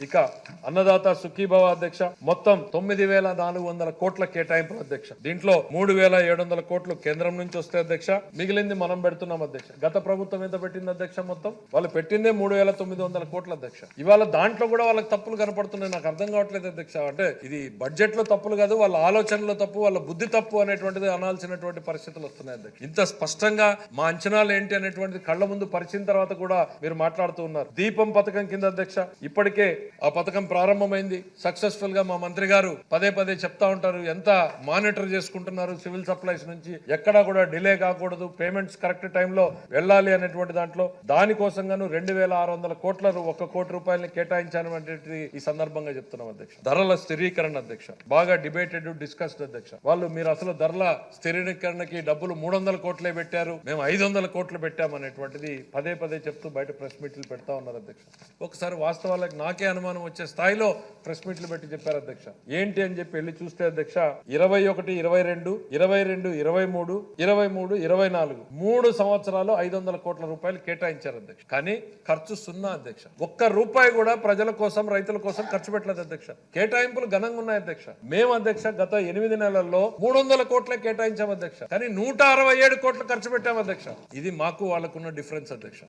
ఇక అన్నదాత సుఖీభవ అధ్యక్ష మొత్తం 9,400 కోట్ల కేటాయింపులు అధ్యక్ష. దీంట్లో 3,700 కోట్లు కేంద్రం నుంచి వస్తే అధ్యక్ష, మిగిలింది మనం పెడుతున్నాం అధ్యక్ష. గత ప్రభుత్వం ఎంత పెట్టింది అధ్యక్ష? మొత్తం వాళ్ళు పెట్టిందే 3,900 కోట్ల అధ్యక్ష. ఇవాళ దాంట్లో కూడా వాళ్ళకి తప్పులు కనపడుతున్నాయి. నాకు అర్థం కావట్లేదు అధ్యక్ష. అంటే ఇది బడ్జెట్ లో తప్పులు కాదు, వాళ్ళ ఆలోచనలో తప్పు, వాళ్ళ బుద్ధి తప్పు అనేటువంటిది అనాల్సినటువంటి పరిస్థితులు వస్తున్నాయి అధ్యక్ష. ఇంత స్పష్టంగా మా అంచనాలు ఏంటి అనేటువంటిది కళ్ళ ముందు పరిచిన తర్వాత కూడా మీరు మాట్లాడుతూ ఉన్నారు. దీపం పథకం కింద అధ్యక్ష ఇప్పటికే ఆ పథకం ప్రారంభమైంది సక్సెస్ఫుల్ గా. మా మంత్రి గారు పదే పదే చెప్తా ఉంటారు ఎంత మానిటర్ చేసుకుంటున్నారు సివిల్ సప్లైస్ నుంచి, ఎక్కడా కూడా డిలే కాకూడదు, పేమెంట్స్ కరెక్ట్ టైంలో వెళ్ళాలి అనేటువంటి దాంట్లో దానికోసం గాను 2,600 కోట్ల 1 కోటి రూపాయలని కేటాయించాను అంటే ఈ సందర్భంగా చెప్తున్నాం అధ్యక్ష. ధరల స్థిరీకరణ అధ్యక్ష బాగా డిబేటెడ్ డిస్కస్డ్ అధ్యక్ష. వాళ్ళు మీరు అసలు ధరల స్థిరీకరణకి డబ్బులు 300 కోట్లే పెట్టారు, మేము 500 కోట్లు పెట్టామనేటువంటిది పదే పదే చెప్తూ బయట ప్రెస్ మీట్లు పెడతా ఉన్నారు అధ్యక్ష. ఒకసారి వాస్తవాలకు నాకే అనుమానం వచ్చే స్థాయిలో ప్రెస్ మీట్లు పెట్టి చెప్పారు అధ్యక్ష. ఏంటి అని చెప్పి వెళ్ళి చూస్తే అధ్యక్ష 21, 22, 22, 23, 23, 24 3 సంవత్సరాలు 500 కోట్ల రూపాయలు కేటాయించారు అధ్యక్ష. కానీ ఖర్చు సున్నా అధ్యక్ష. ఒక్క రూపాయి కూడా ప్రజల కోసం రైతుల కోసం ఖర్చు పెట్టలేదు అధ్యక్ష. కేటాయింపులు ఘనంగా ఉన్నాయి అధ్యక్ష. మేము అధ్యక్ష గత 8 నెలల్లో 300 కోట్లే కేటాయించాం అధ్యక్ష. కానీ 167 కోట్లు ఖర్చు పెట్టాం అధ్యక్ష. ఇది మాకు వాళ్ళకున్న డిఫరెన్స్ అధ్యక్ష.